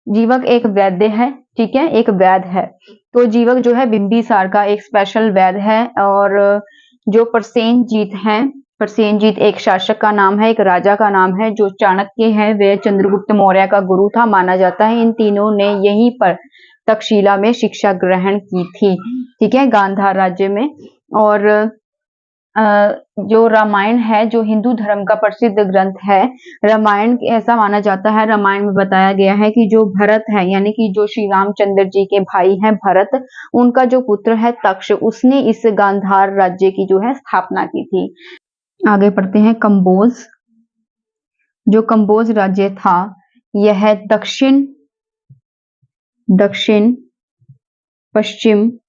जीवक एक वैद्य है, ठीक है, एक वैद्य है। तो जीवक जो है बिंबिसार का एक स्पेशल वैद्य है। और जो प्रसेनजीत एक शासक का नाम है, एक राजा का नाम है। जो चाणक्य है वह चंद्रगुप्त मौर्य का गुरु था, माना जाता है। इन तीनों ने यहीं पर तक्षशिला में शिक्षा ग्रहण की थी, ठीक है, गांधार राज्य में। और जो रामायण है, जो हिंदू धर्म का प्रसिद्ध ग्रंथ है रामायण, ऐसा माना जाता है, रामायण में बताया गया है कि जो भरत है, यानी कि जो श्री रामचंद्र जी के भाई हैं भरत, उनका जो पुत्र है तक्ष, उसने इस गांधार राज्य की जो है स्थापना की थी। आगे पढ़ते हैं। कंबोज, जो कंबोज राज्य था यह दक्षिण पश्चिम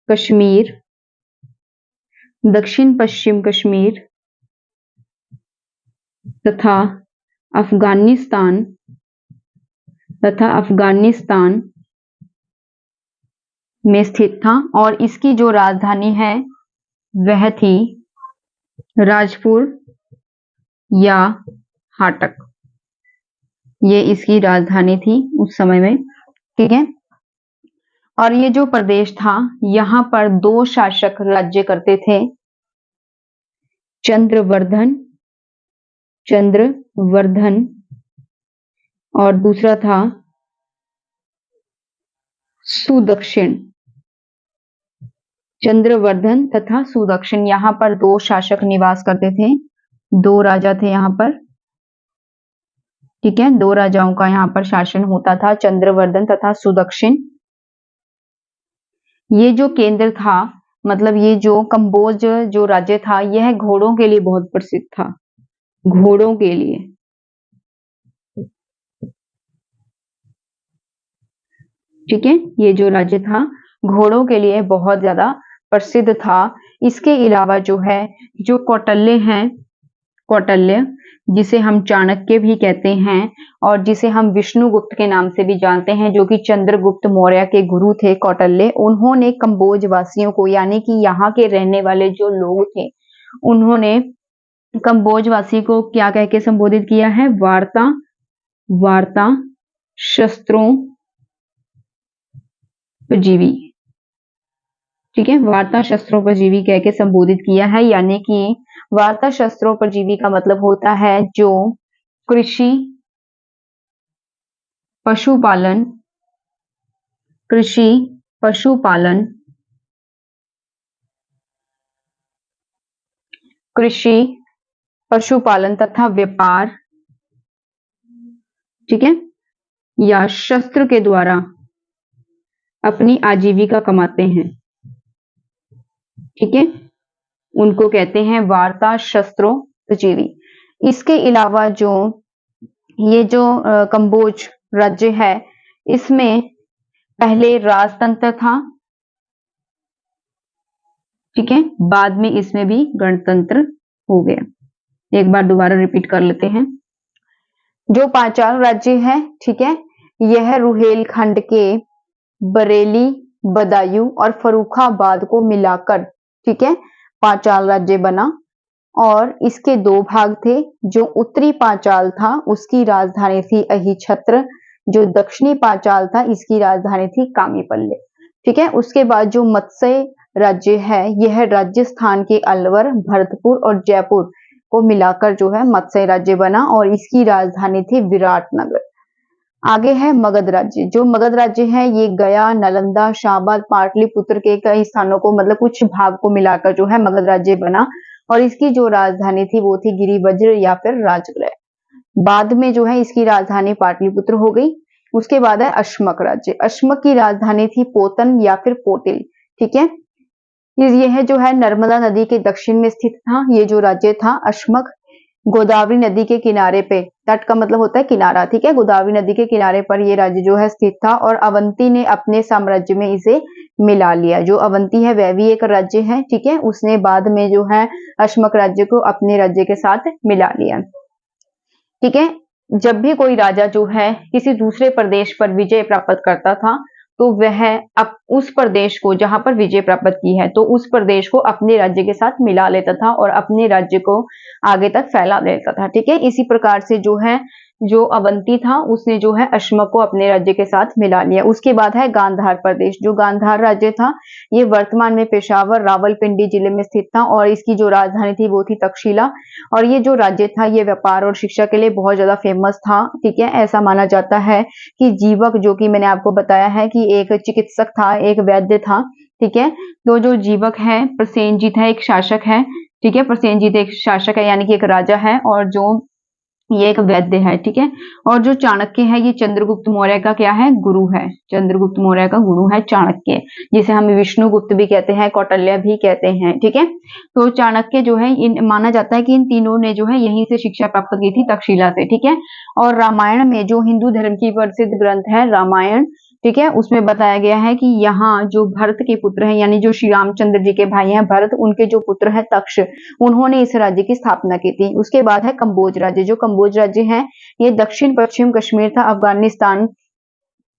कश्मीर तथा अफगानिस्तान में स्थित था। और इसकी जो राजधानी है वह थी राजपुर या हाटक, ये इसकी राजधानी थी उस समय में। ठीक है, और ये जो प्रदेश था यहाँ पर 2 शासक राज्य करते थे, चंद्रवर्धन चंद्रवर्धन और दूसरा था सुदक्षिण। चंद्रवर्धन तथा सुदक्षिण, यहाँ पर दो शासक निवास करते थे, दो राजा थे यहाँ पर। ठीक है, दो राजाओं का यहाँ पर शासन होता था, चंद्रवर्धन तथा सुदक्षिण। ये जो केंद्र था, मतलब ये जो कंबोज जो राज्य था, यह घोड़ों के लिए बहुत प्रसिद्ध था, घोड़ों के लिए। ठीक है, ये जो राज्य था घोड़ों के लिए बहुत ज्यादा प्रसिद्ध था। इसके अलावा जो है, जो कौटिल्य हैं, कौटिल्य जिसे हम चाणक्य भी कहते हैं और जिसे हम विष्णुगुप्त के नाम से भी जानते हैं, जो कि चंद्रगुप्त मौर्य के गुरु थे कौटिल्य, उन्होंने कंबोज वासियों को, यानी कि यहाँ के रहने वाले जो लोग थे, उन्होंने कंबोज वासी को क्या कह के संबोधित किया है? वार्ता शस्त्रों परजीवी। ठीक है, वार्ता शस्त्रों परजीवी कह के संबोधित किया है, यानी कि वार्ता शस्त्रों परजीवी का मतलब होता है जो कृषि, पशुपालन, कृषि, पशुपालन, कृषि, पशुपालन तथा व्यापार, ठीक है, या शस्त्र के द्वारा अपनी आजीविका कमाते हैं। ठीक है, उनको कहते हैं वार्ता शस्त्रों परजीवी। इसके अलावा जो ये जो कंबोज राज्य है, इसमें पहले राजतंत्र था, ठीक है, बाद में इसमें भी गणतंत्र हो गया। एक बार दोबारा रिपीट कर लेते हैं। जो पांचाल राज्य है, ठीक है, यह रुहेलखंड के बरेली, बदायूं और फर्रुखाबाद को मिलाकर, ठीक है, पांचाल राज्य बना। और इसके दो भाग थे। जो उत्तरी पांचाल था उसकी राजधानी थी अहिछत्र, जो दक्षिणी पांचाल था इसकी राजधानी थी कामीपल्ले। ठीक है, उसके बाद जो मत्स्य राज्य है, यह राजस्थान के अलवर, भरतपुर और जयपुर को मिलाकर जो है मत्स्य राज्य बना और इसकी राजधानी थी विराटनगर। आगे है मगध राज्य। जो मगध राज्य है ये गया, नालंदा, शाहबाद, पाटलिपुत्र के कई स्थानों को, मतलब कुछ भाग को मिलाकर जो है मगध राज्य बना और इसकी जो राजधानी थी वो थी गिरिवज्र या फिर राजगृह। बाद में जो है इसकी राजधानी पाटलिपुत्र हो गई। उसके बाद है अश्मक राज्य। अश्मक की राजधानी थी पोतन या फिर पोटिल। ठीक है, यह जो है नर्मदा नदी के दक्षिण में स्थित था। ये जो राज्य था अश्मक, गोदावरी नदी के किनारे पे, तट का मतलब होता है किनारा, ठीक है, गोदावरी नदी के किनारे पर ये राज्य जो है स्थित था और अवंती ने अपने साम्राज्य में इसे मिला लिया। जो अवंती है वह भी एक राज्य है, ठीक है, उसने बाद में जो है अश्मक राज्य को अपने राज्य के साथ मिला लिया। ठीक है, जब भी कोई राजा जो है किसी दूसरे प्रदेश पर विजय प्राप्त करता था तो वह अब उस प्रदेश को, जहां पर विजय प्राप्त की है, तो उस प्रदेश को अपने राज्य के साथ मिला लेता था और अपने राज्य को आगे तक फैला देता था। ठीक है, इसी प्रकार से जो है जो अवंती था उसने जो है अश्मक को अपने राज्य के साथ मिला लिया। उसके बाद है गांधार प्रदेश। जो गांधार राज्य था ये वर्तमान में पेशावर, रावलपिंडी जिले में स्थित था और इसकी जो राजधानी थी वो थी तक्षशिला। और ये जो राज्य था ये व्यापार और शिक्षा के लिए बहुत ज्यादा फेमस था। ठीक है, ऐसा माना जाता है कि जीवक, जो कि मैंने आपको बताया है कि एक चिकित्सक था, एक वैद्य था। ठीक है, तो जो जीवक है प्रसेनजीत है, एक शासक है। ठीक है, प्रसेनजीत एक शासक है यानी कि एक राजा है और जो ये एक वैद्य है। ठीक है, और जो चाणक्य है ये चंद्रगुप्त मौर्य का क्या है? गुरु है। चंद्रगुप्त मौर्य का गुरु है चाणक्य, जिसे हम विष्णुगुप्त भी कहते हैं, कौटिल्य भी कहते हैं। ठीक है, तो चाणक्य जो है माना जाता है कि इन तीनों ने जो है यहीं से शिक्षा प्राप्त की थी, तक्षशिला से। ठीक है, और रामायण में, जो हिंदू धर्म की प्रसिद्ध ग्रंथ है रामायण, ठीक है, उसमें बताया गया है कि यहाँ जो भरत के पुत्र हैं, यानी जो श्री रामचंद्र जी के भाई हैं भरत, उनके जो पुत्र है तक्ष, उन्होंने इस राज्य की स्थापना की थी। उसके बाद है कंबोज राज्य। जो कंबोज राज्य है ये दक्षिण पश्चिम कश्मीर था, अफगानिस्तान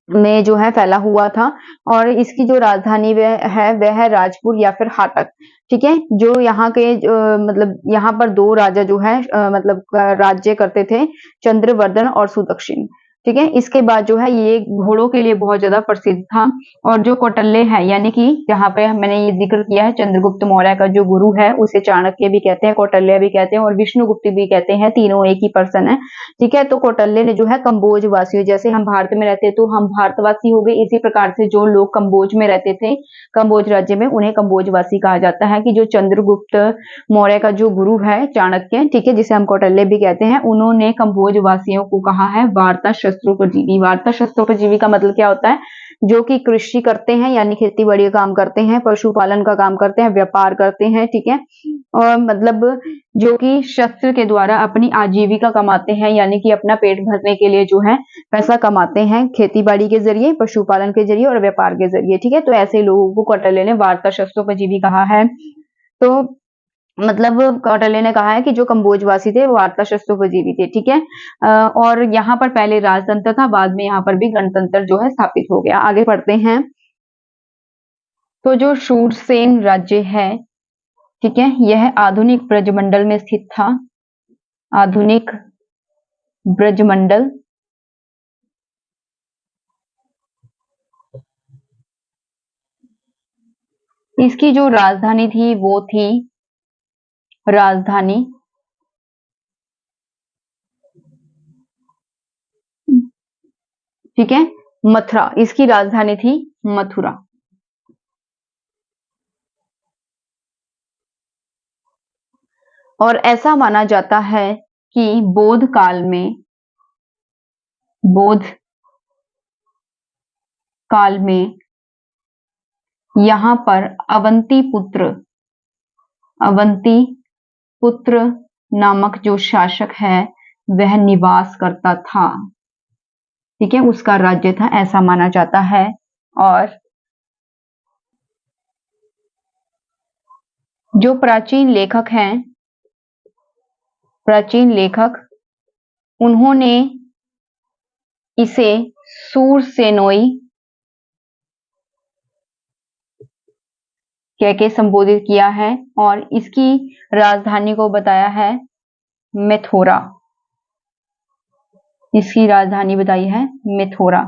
में जो है फैला हुआ था और इसकी जो राजधानी वह है राजपुर या फिर हाटक। ठीक है, जो यहाँ के मतलब यहाँ पर दो राजा जो है मतलब राज्य करते थे, चंद्रवर्धन और सुदक्षिण। ठीक है। इसके बाद जो है ये घोड़ों के लिए बहुत ज्यादा प्रसिद्ध था। और जो कौटिल्य है, यानी कि जहाँ पे मैंने ये जिक्र किया है, चंद्रगुप्त मौर्य का जो गुरु है उसे चाणक्य भी कहते हैं, कौटिल्य भी कहते हैं और विष्णुगुप्त भी कहते हैं, तीनों एक ही पर्सन है। ठीक है। तो कौटिल्य ने जो है कम्बोज वासियों, जैसे हम भारत में रहते तो हम भारतवासी हो गए, इसी प्रकार से जो लोग कम्बोज में रहते थे, कम्बोज राज्य में, उन्हें कम्बोजवासी कहा जाता है। कि जो चंद्रगुप्त मौर्य का जो गुरु है चाणक्य, ठीक है, जिसे हम कौटिल्य भी कहते हैं, उन्होंने कम्बोज वासियों को कहा है वार्ता शस्त्रोपजीवी। वार्ता शस्त्रोपजीवी का मतलब क्या होता है? जो कि कृषि करते हैं, यानी खेती बाड़ी का काम करते हैं, पशुपालन का काम करते हैं, व्यापार करते हैं, ठीक है, और मतलब जो कि शस्त्र के द्वारा अपनी आजीविका कमाते हैं, यानी कि अपना पेट भरने के लिए जो है पैसा कमाते हैं, खेती बाड़ी के जरिए, पशुपालन के जरिए और व्यापार के जरिए। ठीक है। तो ऐसे लोगों को कौटिल्य ने वार्ता शस्त्रोपजीवी कहा है। तो मतलब कौटिल्य ने कहा है कि जो कम्बोजवासी थे वो वार्ता शस्त्रोपजीवी थे। ठीक है। और यहाँ पर पहले राजतंत्र था, बाद में यहाँ पर भी गणतंत्र जो है स्थापित हो गया। आगे बढ़ते हैं। तो जो शूरसेन राज्य है, ठीक है, यह आधुनिक ब्रजमंडल में स्थित था। आधुनिक ब्रजमंडल, इसकी जो राजधानी थी वो थी राजधानी ठीक है मथुरा। इसकी राजधानी थी मथुरा। और ऐसा माना जाता है कि बौद्ध काल में, बौद्ध काल में यहाँ पर अवंती पुत्र नामक जो शासक है वह निवास करता था। ठीक है। उसका राज्य था, ऐसा माना जाता है। और जो प्राचीन लेखक हैं, प्राचीन लेखक, उन्होंने इसे सूरसेनोई कह के संबोधित किया है और इसकी राजधानी को बताया है मेथोरा। इसकी राजधानी बताई है मेथोरा।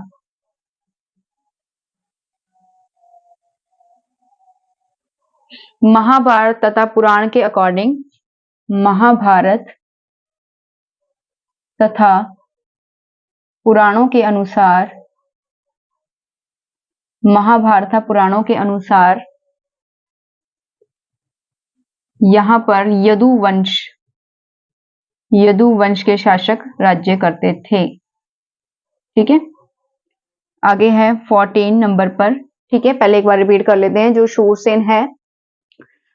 महाभारत तथा पुराण के अकॉर्डिंग, महाभारत तथा पुराणों के अनुसार, महाभारत तथा पुराणों के अनुसार यहाँ पर यदुवंश के शासक राज्य करते थे। ठीक है। आगे है 14 नंबर पर। ठीक है। पहले एक बार रिपीट कर लेते हैं। जो शूरसेन है,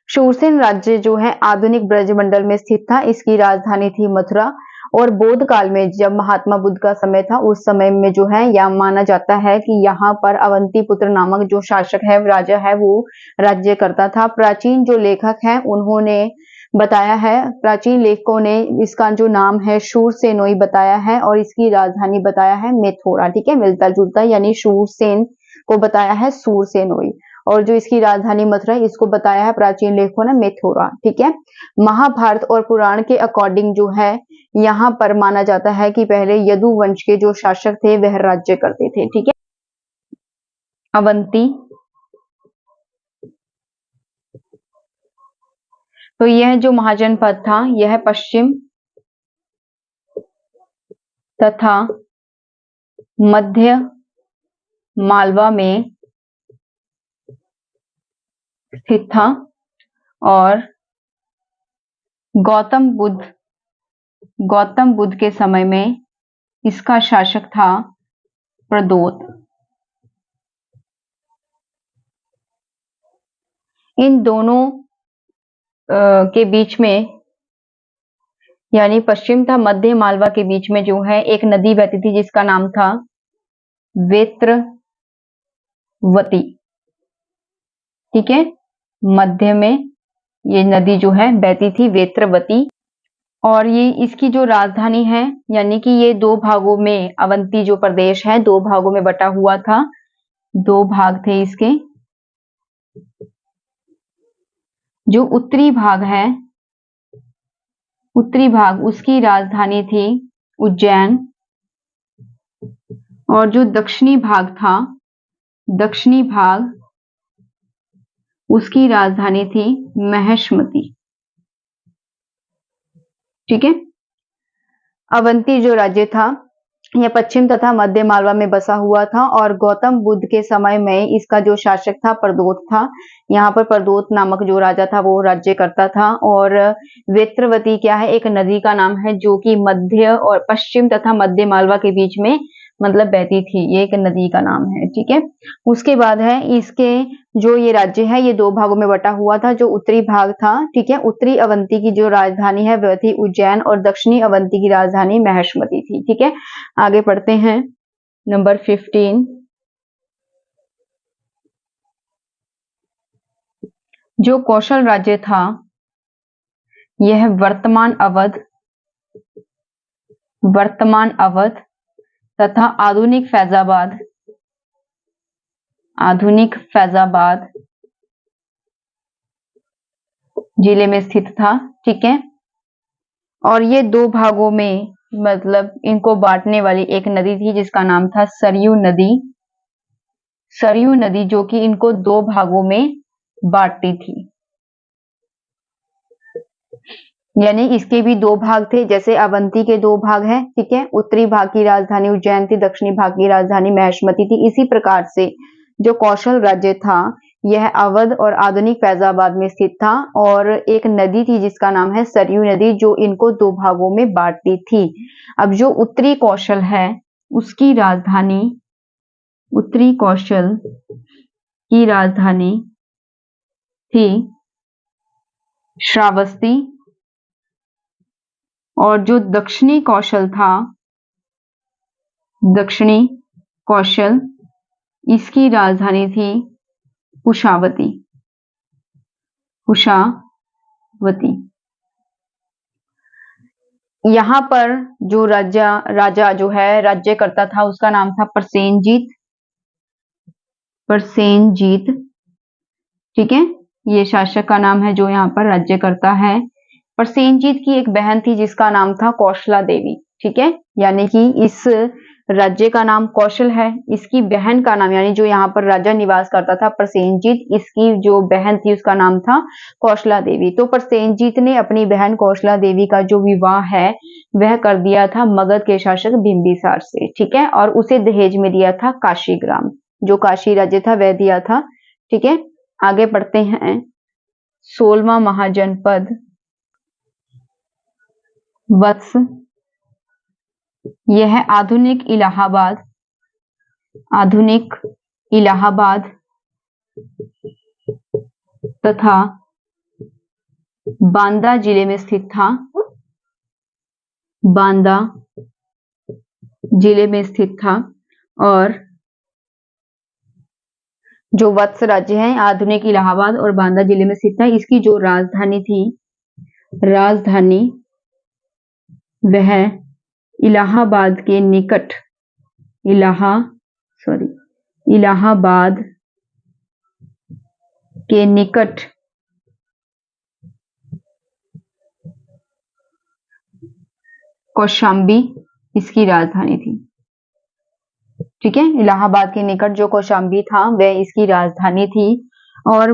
शूरसेन राज्य जो है आधुनिक ब्रजमंडल में स्थित था। इसकी राजधानी थी मथुरा। और बौद्ध काल में जब महात्मा बुद्ध का समय था, उस समय में जो है यह माना जाता है कि यहाँ पर अवंतीपुत्र नामक जो शासक है, राजा है, वो राज्य करता था। प्राचीन जो लेखक हैं उन्होंने बताया है, प्राचीन लेखकों ने इसका जो नाम है शूरसेनोई बताया है और इसकी राजधानी बताया है मेथोरा। ठीक है। मिलता जुलता, यानी शूरसेन को बताया है सूरसेनोई और जो इसकी राजधानी मथुरा, इसको बताया है प्राचीन लेखकों ने मेथोरा। ठीक है। महाभारत और पुराण के अकॉर्डिंग जो है यहाँ पर माना जाता है कि पहले यदुवंश के जो शासक थे वह राज्य करते थे। ठीक है। अवंती, तो यह जो महाजनपद था यह पश्चिम तथा मध्य मालवा में स्थित था और गौतम बुद्ध के समय में इसका शासक था प्रदोत। इन दोनों के बीच में, यानी पश्चिम था मध्य मालवा के बीच में जो है एक नदी बहती थी जिसका नाम था वेत्रवती। ठीक है। मध्य में ये नदी जो है बहती थी, वेत्रवती। और ये इसकी जो राजधानी है, यानी कि ये दो भागों में, अवंती जो प्रदेश है दो भागों में बटा हुआ था, दो भाग थे इसके। जो उत्तरी भाग है, उत्तरी भाग, उसकी राजधानी थी उज्जैन। और जो दक्षिणी भाग था, दक्षिणी भाग, उसकी राजधानी थी महिष्मती। ठीक है। अवंती जो राज्य था यह पश्चिम तथा मध्य मालवा में बसा हुआ था और गौतम बुद्ध के समय में इसका जो शासक था प्रदोत था। यहाँ पर प्रदोत नामक जो राजा था वो राज्य करता था। और वेत्रवती क्या है, एक नदी का नाम है जो कि मध्य और पश्चिम तथा मध्य मालवा के बीच में मतलब बहती थी। ये एक नदी का नाम है। ठीक है। उसके बाद है इसके जो ये राज्य है ये दो भागों में बटा हुआ था। जो उत्तरी भाग था, ठीक है, उत्तरी अवंती की जो राजधानी है वह थी उज्जैन और दक्षिणी अवंती की राजधानी महिष्मती थी। ठीक है। आगे पढ़ते हैं। नंबर 15, जो कौशल राज्य था यह वर्तमान अवध तथा आधुनिक फैजाबाद जिले में स्थित था। ठीक है। और ये दो भागों में मतलब इनको बांटने वाली एक नदी थी जिसका नाम था सरयू नदी। सरयू नदी जो कि इनको दो भागों में बांटती थी। यानी इसके भी दो भाग थे, जैसे अवंती के दो भाग हैं। ठीक है। उत्तरी भाग की राजधानी उज्जैन थी, दक्षिणी भाग की राजधानी महिष्मती थी। इसी प्रकार से जो कौशल राज्य था यह अवध और आधुनिक फैजाबाद में स्थित था और एक नदी थी जिसका नाम है सरयू नदी जो इनको दो भागों में बांटती थी। अब जो उत्तरी कौशल है उसकी राजधानी, उत्तरी कौशल की राजधानी थी श्रावस्ती और जो दक्षिणी कौशल था, दक्षिणी कौशल, इसकी राजधानी थी कुशावती। यहाँ पर जो राजा जो है राज्य करता था उसका नाम था प्रसेनजीत। ठीक है। ये शासक का नाम है जो यहाँ पर राज्य करता है। प्रसेनजीत की एक बहन थी जिसका नाम था कौशला देवी। ठीक है। यानी कि इस राज्य का नाम कौशल है, इसकी बहन का नाम, यानी जो यहाँ पर राजा निवास करता था प्रसेनजीत, इसकी जो बहन थी उसका नाम था कौशला देवी। तो प्रसेनजीत ने अपनी बहन कौशला देवी का जो विवाह है वह कर दिया था मगध के शासक बिंबिसार से। ठीक है। और उसे दहेज में दिया था काशीग्राम, जो काशी राज्य था वह दिया था। ठीक है। आगे बढ़ते हैं। 16वां महाजनपद वत्स, यह आधुनिक इलाहाबाद तथा बांदा जिले में स्थित था। और जो वत्स राज्य है आधुनिक इलाहाबाद और बांदा जिले में स्थित था। इसकी जो राजधानी थी, वह इलाहाबाद के निकट कौशाम्बी इसकी राजधानी थी। ठीक है। इलाहाबाद के निकट जो कौशाम्बी था वह इसकी राजधानी थी। और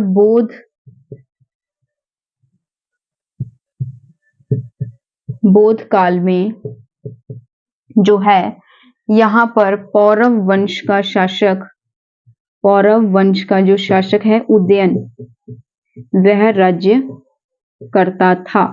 बौद्ध काल में जो है यहाँ पर पौरव वंश का जो शासक है उदयन, वह राज्य करता था।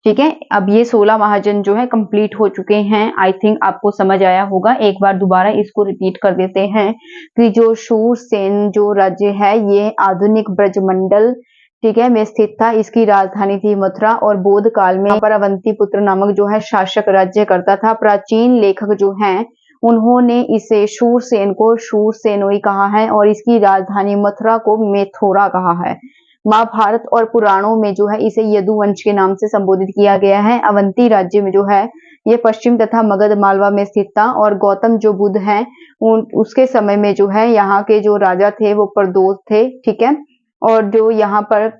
ठीक है। अब ये 16 महाजन जो है कंप्लीट हो चुके हैं। आई थिंक आपको समझ आया होगा। एक बार दोबारा इसको रिपीट कर देते हैं कि जो शूरसेन जो राज्य है ये आधुनिक ब्रजमंडल, ठीक है, में स्थित था। इसकी राजधानी थी मथुरा और बौद्ध काल में पर अवंतीपुत्र नामक जो है शासक राज्य करता था। प्राचीन लेखक जो हैं उन्होंने इसे शूरसेन को शूरसेनोई कहा है और इसकी राजधानी मथुरा को मेथोरा कहा है। महाभारत और पुराणों में जो है इसे यदुवंश के नाम से संबोधित किया गया है। अवंती राज्य में जो है ये पश्चिम तथा मगध मालवा में स्थित था और गौतम जो बुद्ध हैं उसके समय में जो है यहाँ के जो राजा थे वो प्रदोत थे। ठीक है। और जो यहाँ पर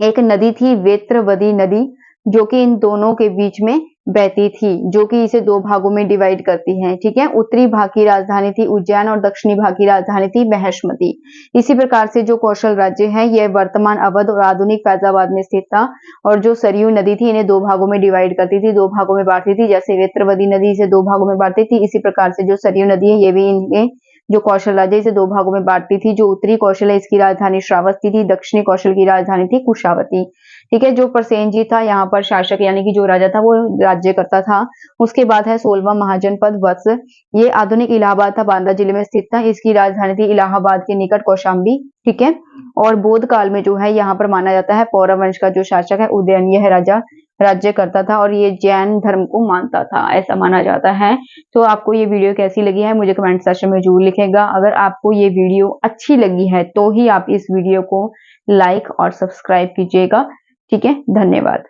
एक नदी थी वेत्रवती नदी जो कि इन दोनों के बीच में बहती थी, जो कि इसे 2 भागों में डिवाइड करती है, ठीक है। उत्तरी भाग की राजधानी थी उज्जैन और दक्षिणी भाग की राजधानी थी महेश्मती। इसी प्रकार से जो कौशल राज्य है यह वर्तमान अवध और आधुनिक फैजाबाद में स्थित था, और जो सरयू नदी थी इन्हें 2 भागों में डिवाइड करती थी, 2 भागों में बांटती थी। जैसे वेत्रवती नदी इसे 2 भागों में बांटती थी, इसी प्रकार से जो सरयू नदी है ये भी इनके जो कौशल राज्य इसे 2 भागों में बांटती थी। जो उत्तरी कौशल है इसकी राजधानी श्रावस्ती थी, दक्षिणी कौशल की राजधानी थी कुशावती, ठीक है। जो प्रसेनजीत था यहाँ पर शासक यानी कि जो राजा था वो राज्य करता था। उसके बाद है 16वां महाजनपद वत्स। ये आधुनिक इलाहाबाद था, बांदा जिले में स्थित था। इसकी राजधानी थी इलाहाबाद के निकट कौशाम्बी, ठीक है। और बौद्ध काल में जो है यहाँ पर माना जाता है पौरव वंश का जो शासक है उदयन, यह राजा राज्य करता था और ये जैन धर्म को मानता था, ऐसा माना जाता है। तो आपको ये वीडियो कैसी लगी है मुझे कमेंट सेक्शन में जरूर लिखेगा। अगर आपको ये वीडियो अच्छी लगी है तो ही आप इस वीडियो को लाइक और सब्सक्राइब कीजिएगा, ठीक है। धन्यवाद।